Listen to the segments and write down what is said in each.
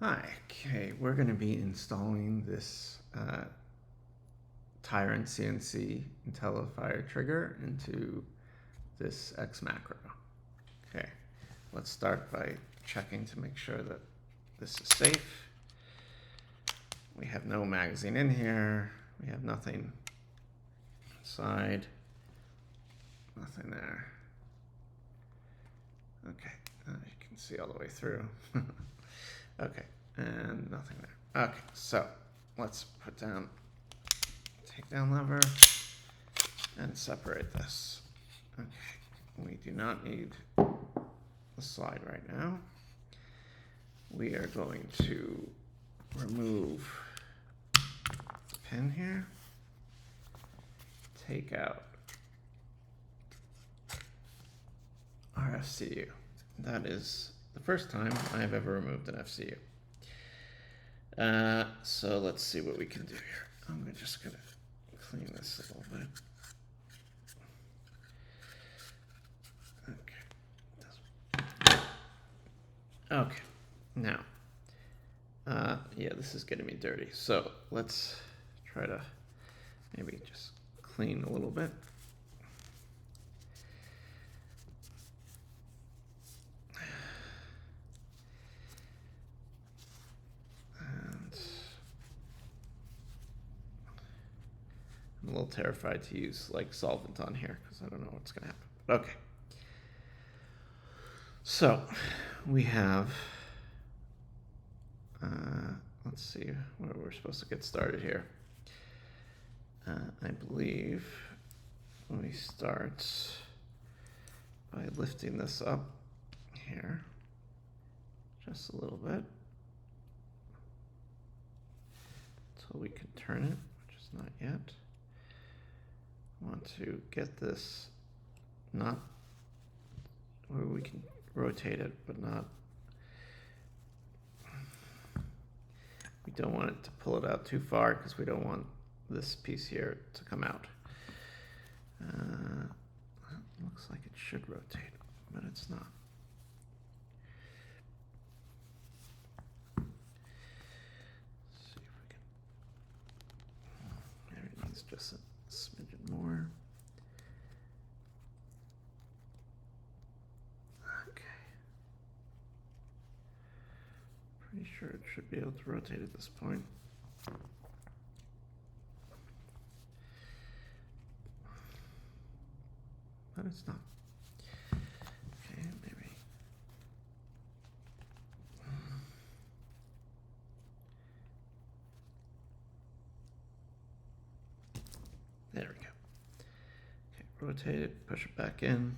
Hi, okay, we're going to be installing this Tyrant CNC IntelliFire trigger into this XMacro. Okay, let's start by checking to make sure that this is safe. We have no magazine in here. We have nothing inside. Nothing there. Okay, you can see all the way through. Okay, and nothing there. Okay, so let's put down takedown lever and separate this. Okay, we do not need the slide right now. We are going to remove the pin here, take out our FCU. That is the first time I have ever removed an FCU. So let's see what we can do here. I'm just going to clean this a little bit. Okay, now, yeah, this is getting me dirty. So let's try to maybe just clean a little bit. And I'm a little terrified to use like solvent on here because I don't know what's going to happen. But okay. So we have, let's see where we're supposed to get started here. I believe we start by lifting this up here just a little bit until we can turn it, which is not yet. I want to get this not where we can rotate it, but not, we don't want it to pull it out too far because we don't want this piece here to come out. Looks like it should rotate, but it's not. Let's see if we can, there it needs just a smidgen more. Pretty sure it should be able to rotate at this point. But it's not. Okay, maybe. There we go. Okay, rotate it, push it back in.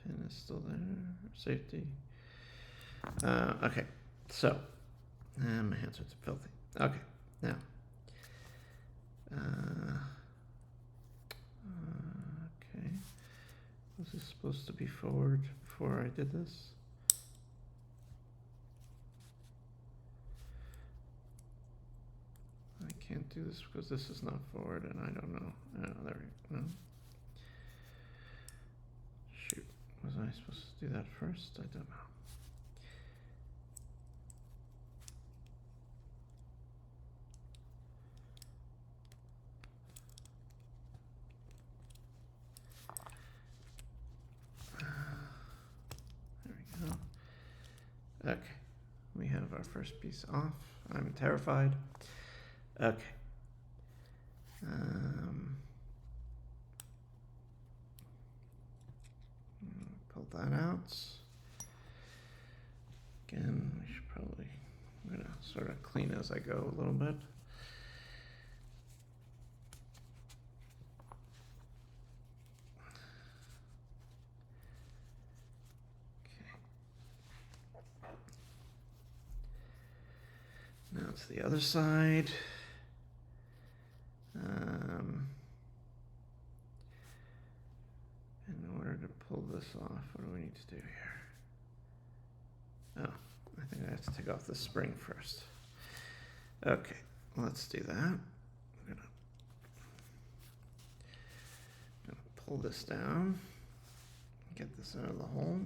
Pin is still there, safety. Okay, so, and my hands are filthy. Okay, now, okay, was this supposed to be forward before I did this? I can't do this because this is not forward and I don't know. There we go. No. Shoot, was I supposed to do that first? I don't know. Okay, we have our first piece off. I'm terrified. Okay. Pull that out. Again, we should probably, I'm gonna sort of clean as I go a little bit. Now it's the other side. In order to pull this off, what do we need to do here? Oh, I think I have to take off the spring first. Okay, let's do that. I'm gonna pull this down, get this out of the hole.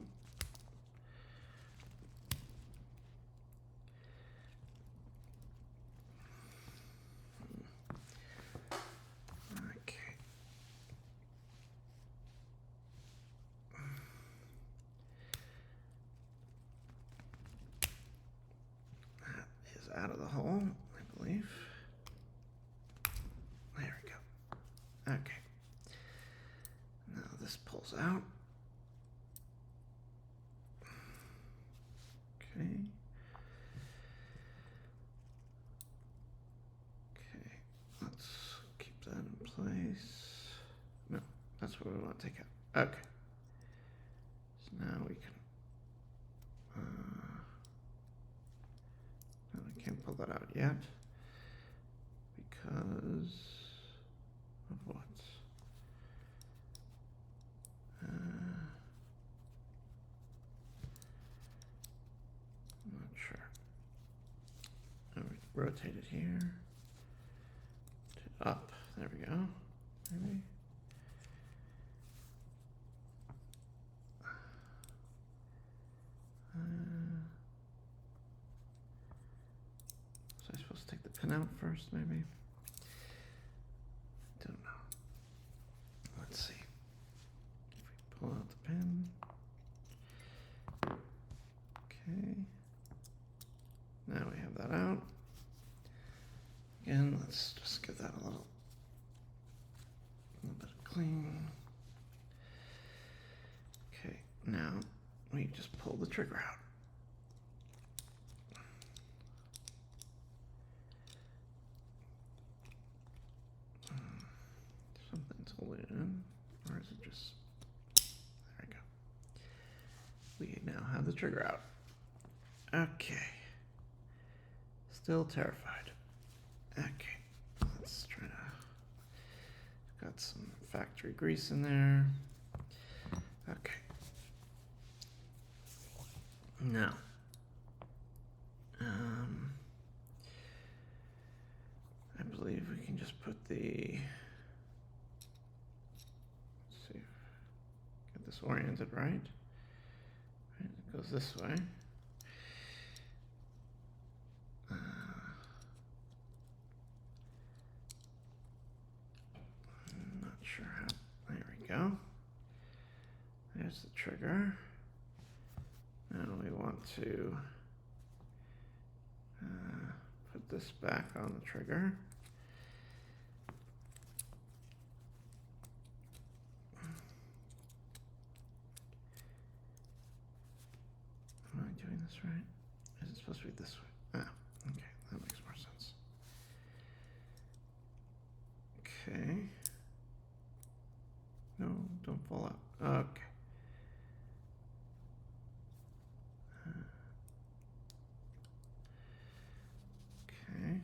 out. Okay. Okay, let's keep that in place. No, that's what we want to take out. Okay. So now we can, no, we can't pull that out yet because of what? I'm not sure. Rotate it here to up. There we go. Maybe. So I'm supposed to take the pin out first, maybe? Don't know. Let's see. If we pull out the pin. Okay. Now we have that out. Again, let's just give that a little bit of clean. Okay, now we just pull the trigger out. Something's holding it in, or is it just, there we go. We now have the trigger out. Okay. Still terrified. Okay, let's try to, got some factory grease in there. Okay. Now, I believe we can just put the, let's see, get this oriented right. It goes this way. Sure how. There we go. There's the trigger. Now we want to put this back on the trigger. Am I doing this right? Is it supposed to be this way? Ah, okay, that makes more sense. Okay. No, don't fall out. Okay. Okay.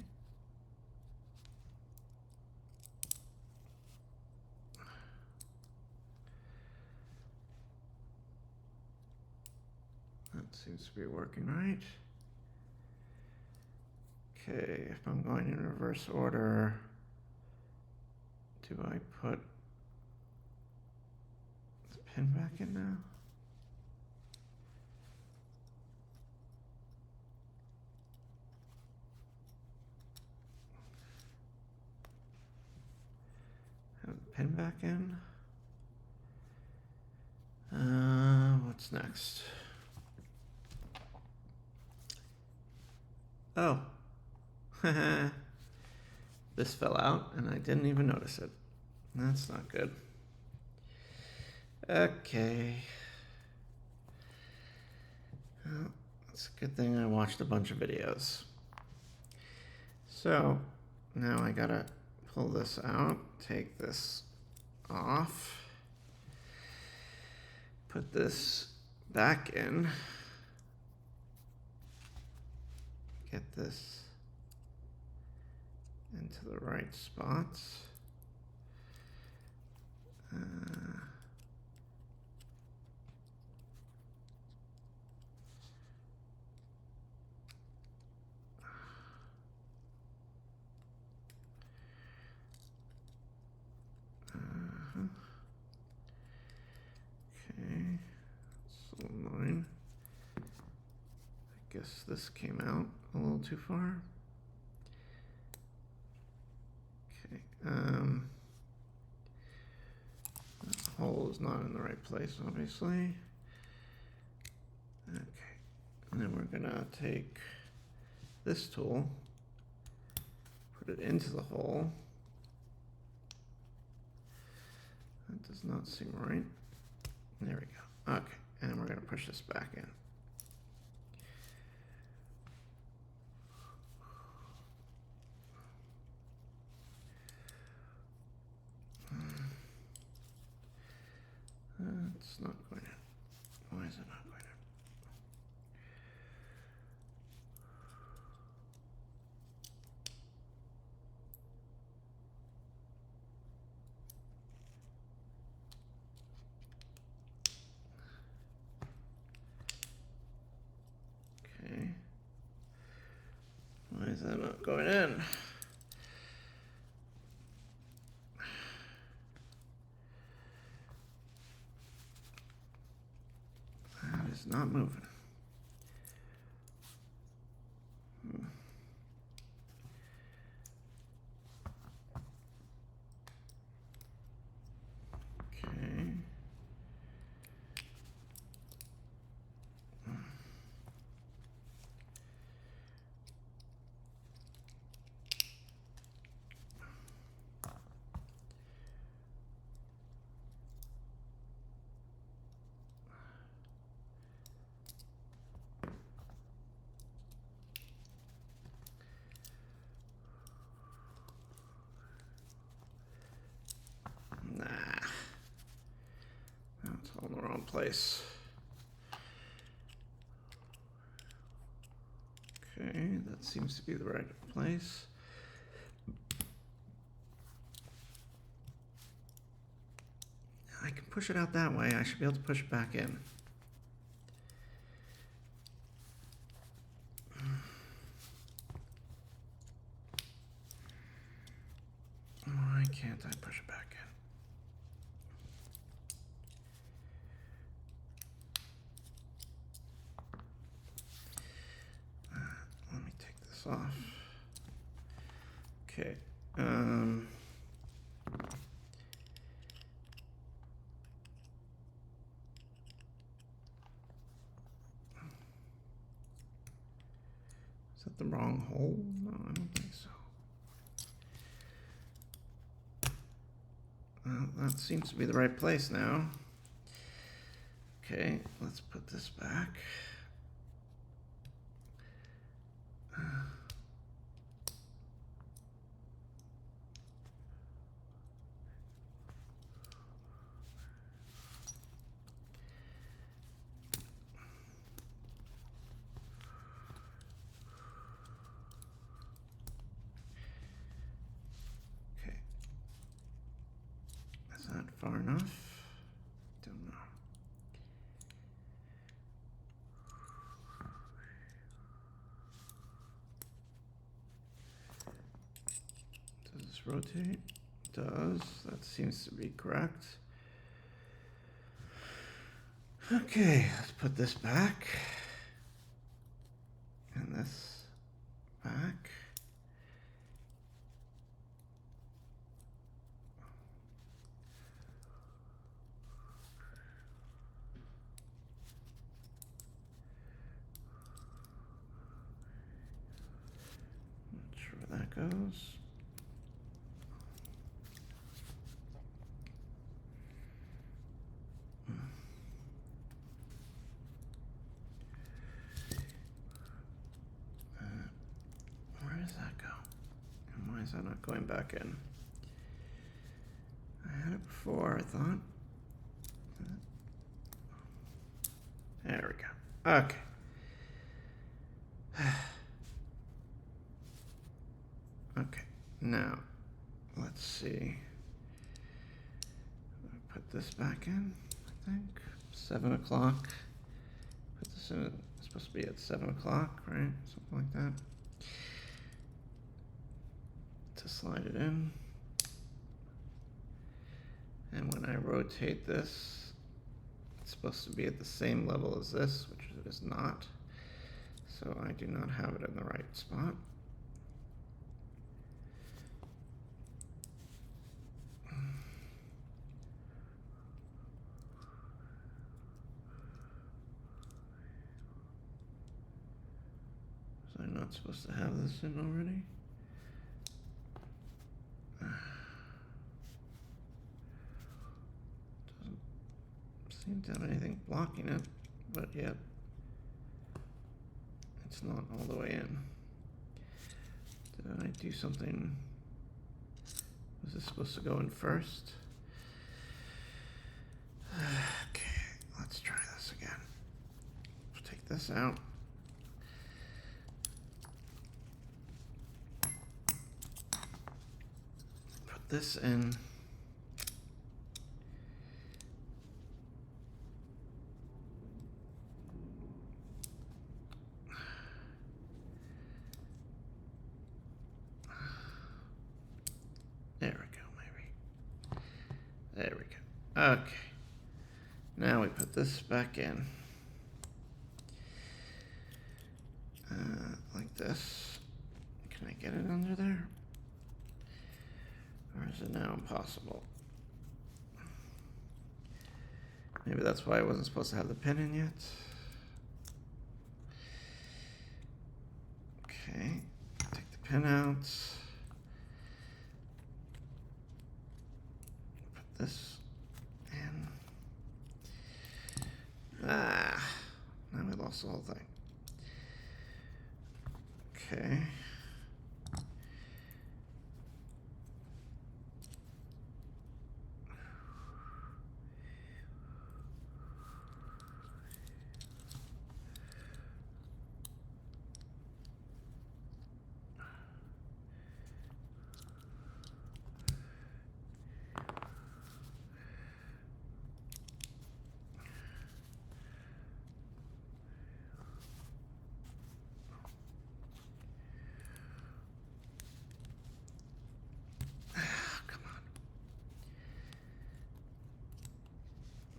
That seems to be working right. Okay, if I'm going in reverse order, do I put the pin back in now? Have the pin back in. What's next? Oh. This fell out and I didn't even notice it. That's not good. Okay. Well, it's a good thing I watched a bunch of videos. So now I gotta pull this out, take this off, put this back in, get this into the right spots. Okay, so mine. I guess this came out a little too far. Okay, the hole is not in the right place, obviously. Okay, and then we're gonna take this tool, put it into the hole. That does not seem right. There we go. Okay, and we're going to push this back in. It's not going in. Why is it not going in? Okay. Why is that not going in? That is not moving. Okay. Nah. That's all in the wrong place. Okay, that seems to be the right place. I can push it out that way. I should be able to push it back in. Why can't I push it back in? Let me take this off. Okay. Is that the wrong hole? No, I don't think so. That seems to be the right place now. Okay, let's put this back. Okay. Is that far enough? Don't know. Does this rotate? It does. That seems to be correct. Okay, let's put this back. And this back. Not sure where that goes. Where does that go? And why is that not going back in? I had it before, I thought. There we go. Okay. Okay, now let's see. Put this back in, I think. 7 o'clock. Put this in, it's supposed to be at 7 o'clock, right? Something like that. To slide it in. And when I rotate this, it's supposed to be at the same level as this, which it is not. So I do not have it in the right spot. Was I not supposed to have this in already? Doesn't seem seem to have anything blocking it, but yet it's not all the way in. Did I do something? Was this supposed to go in first? Okay, let's try this again. Take this out. Put this in. There we go, maybe. There we go. Okay. Now we put this back in. Like this. Can I get it under there? Or is it now impossible? Maybe that's why I wasn't supposed to have the pin in yet. Okay. Take the pin out. Put this in. Ah, now we lost the whole thing. Okay.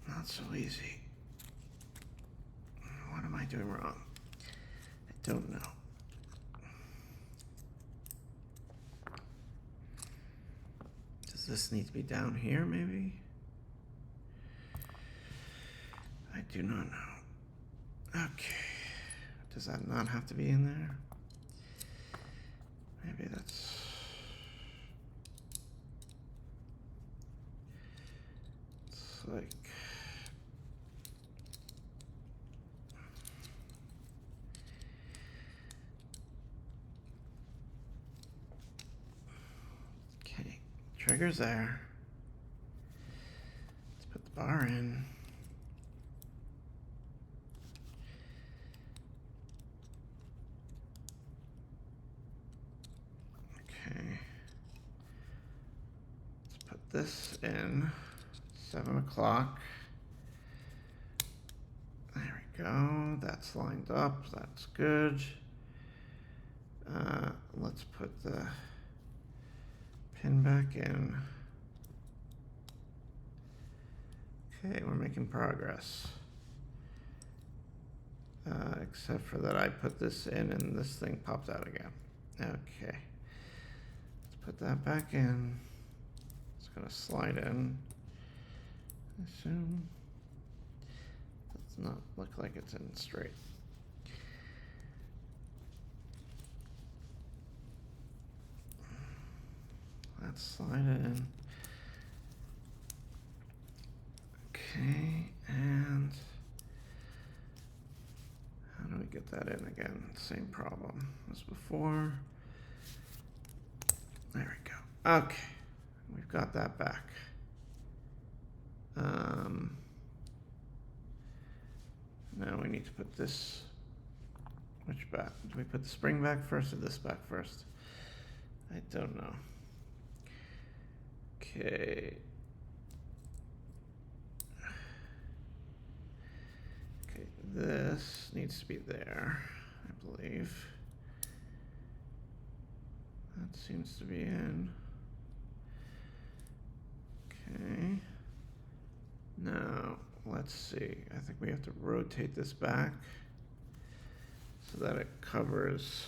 Not so easy. What am I doing wrong? I don't know. Does this need to be down here, maybe? I do not know. Okay. Does that not have to be in there? Maybe that's... It's like... Okay, trigger's there. Let's put the bar in. Okay. Let's put this in. 7 o'clock. There we go. That's lined up. That's good. Let's put the pin back in. Okay, we're making progress. Except for that I put this in and this thing popped out again. Okay. Let's put that back in. It's gonna slide in. I assume. Does not look like it's in straight. Let's slide it in. Okay, and how do we get that in again? Same problem as before. There we go. Okay, we've got that back. Now we need to put this, which back? Do we put the spring back first or this back first? I don't know. Okay. Okay, this needs to be there, I believe. That seems to be in. Okay. Now, let's see. I think we have to rotate this back so that it covers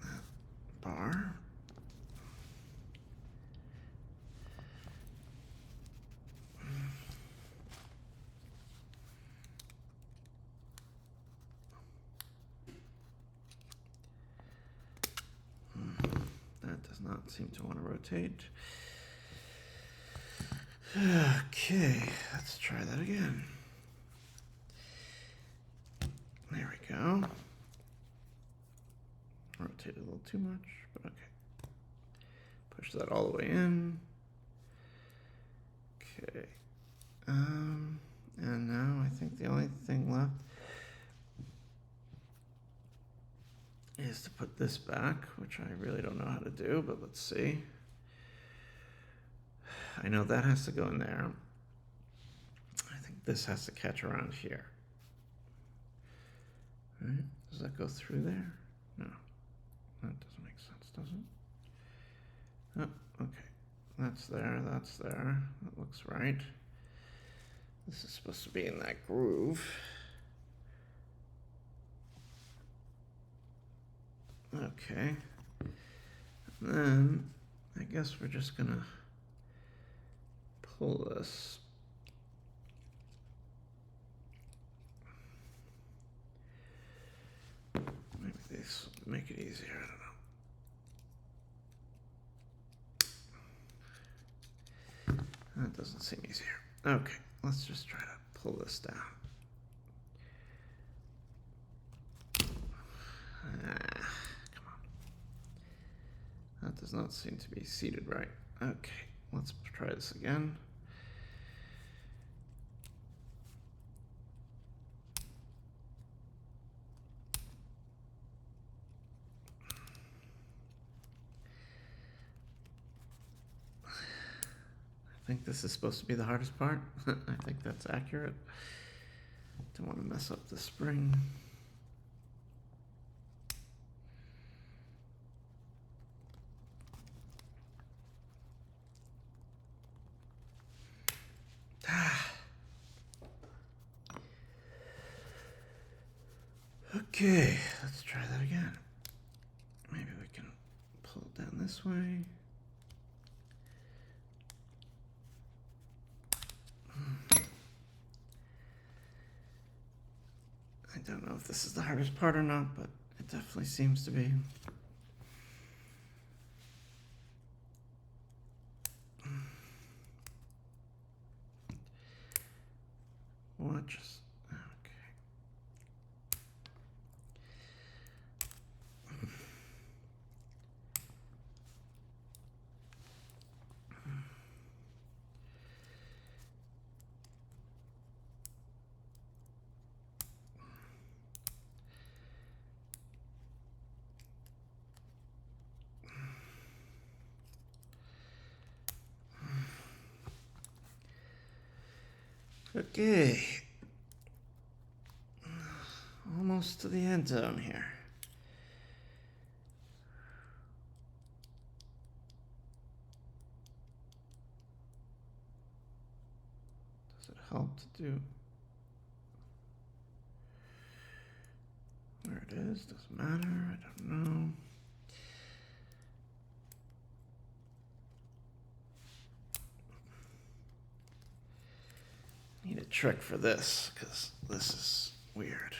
that bar. That does not seem to want to rotate. Okay, let's try that again. There we go. Rotate a little too much, but okay. Push that all the way in. Okay. And now I think the only thing left is to put this back, which I really don't know how to do, but let's see. I know that has to go in there. I think this has to catch around here. All right. Does that go through there? No. That doesn't make sense, does it? Oh, okay. That's there, that's there. That looks right. This is supposed to be in that groove. Okay. And then I guess we're just gonna pull this. Maybe this will make it easier, I don't know. That doesn't seem easier. Okay, let's just try to pull this down. Come on. That does not seem to be seated right. Okay, let's try this again. I think this is supposed to be the hardest part. I think that's accurate. Don't want to mess up the spring. Okay, let's try that again. Maybe we can pull it down this way. I don't know if this is the hardest part or not, but it definitely seems to be. Watch us. Okay. Almost to the end zone here. Does it help to do where it is? Doesn't matter. I don't know. Need a trick for this because this is weird.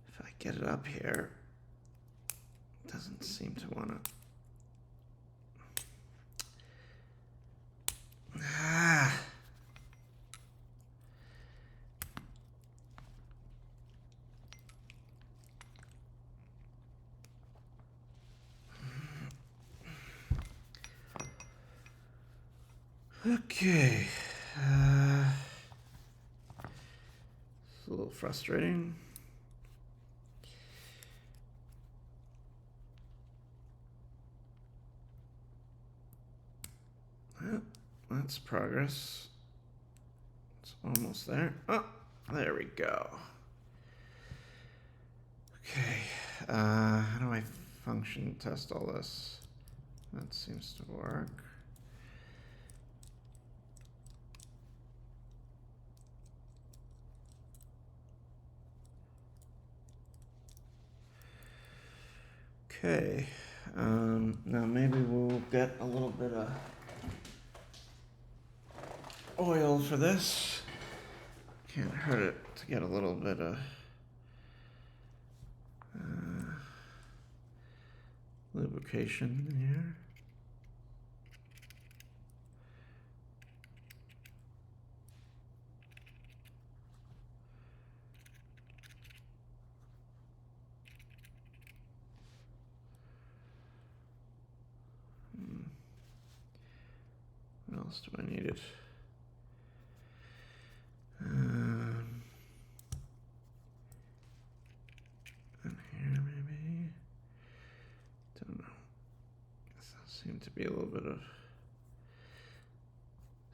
If I get it up here, it doesn't seem to want to. Okay. It's a little frustrating. Well, that's progress. It's almost there. Oh, there we go. Okay. How do I function test all this? That seems to work. Okay, now maybe we'll get a little bit of oil for this. Can't hurt it to get a little bit of lubrication in here. What else do I need it? And here maybe. Don't know. Guess there seemed to be a little bit of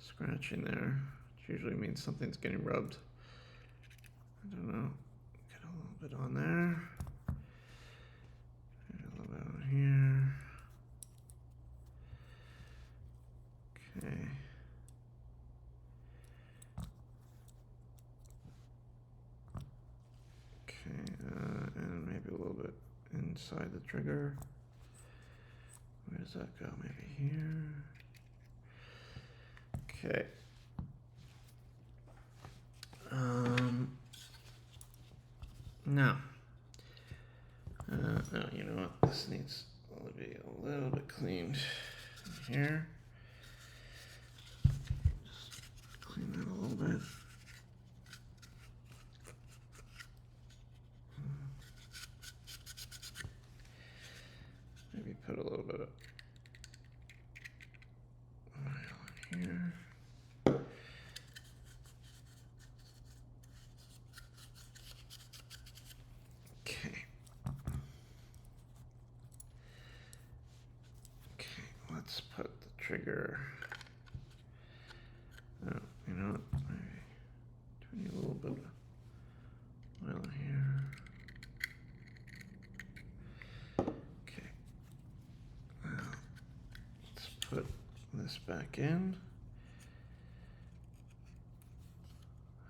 scratching there, which usually means something's getting rubbed. I don't know. Get a little bit on there. Get a little bit on here. Okay. Okay, and maybe a little bit inside the trigger. Where does that go? Maybe here. Okay. Now, no, you know what? This needs to be a little bit cleaned in here. Just clean that a little bit. Maybe put a little bit of oil in here. Okay. Okay, let's put the trigger. Oh, you know what? Maybe do we need a little bit of oil in here? Okay. Now, let's put this back in.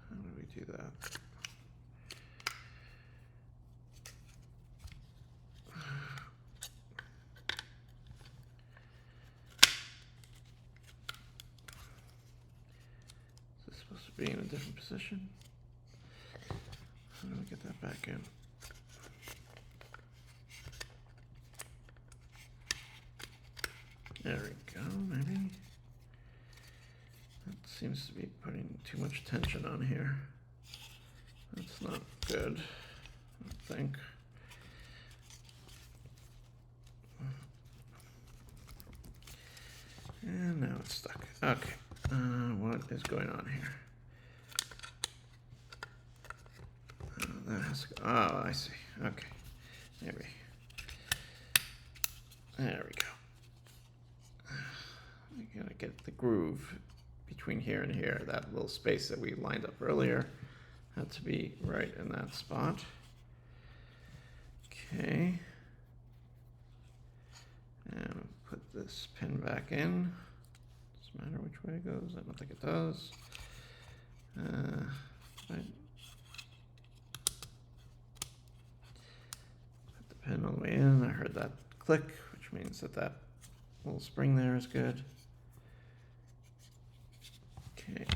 How do we do that? Is this supposed to be in a different position? How do we get that back in? There we go, maybe. That seems to be putting too much tension on here. That's not good, I don't think. And now it's stuck. Okay, what is going on here? That has to go. Oh, I see. Okay, maybe. There we go. We gotta get the groove between here and here. That little space that we lined up earlier had to be right in that spot. Okay. And put this pin back in. Doesn't matter which way it goes. I don't think it does. Right. Put the pin all the way in. I heard that click, which means that that little spring there is good. Okay.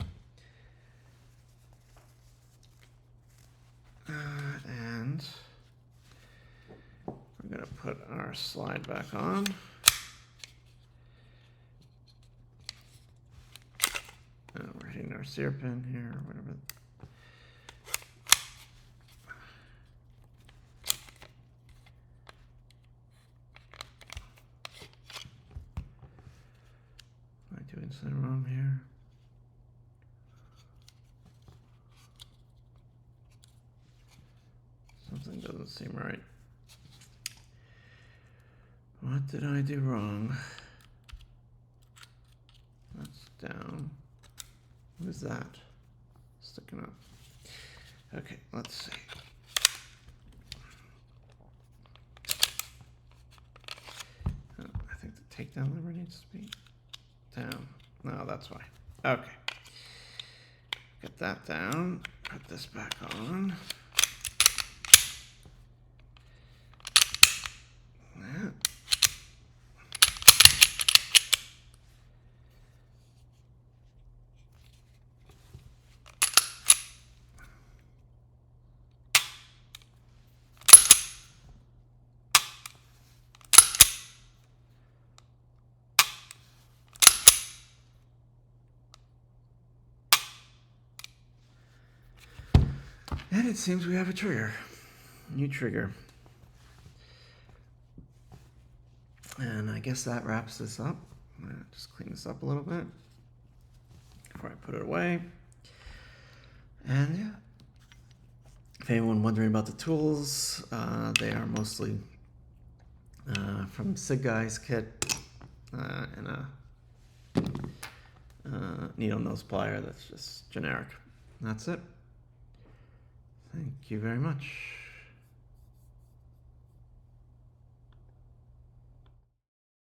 And we're going to put our slide back on. We're hitting our sear pin here, or whatever. Am I doing something wrong here? Something doesn't seem right. What did I do wrong? That's down. What is that? Sticking up. Okay, let's see. I think the takedown lever needs to be down. No, that's why. Okay. Get that down. Put this back on. That. And it seems we have a trigger. New trigger. And I guess that wraps this up. I'm gonna just clean this up a little bit before I put it away. And yeah, if anyone wondering about the tools, they are mostly from Sig Guy's kit and a needle nose plier that's just generic. That's it. Thank you very much.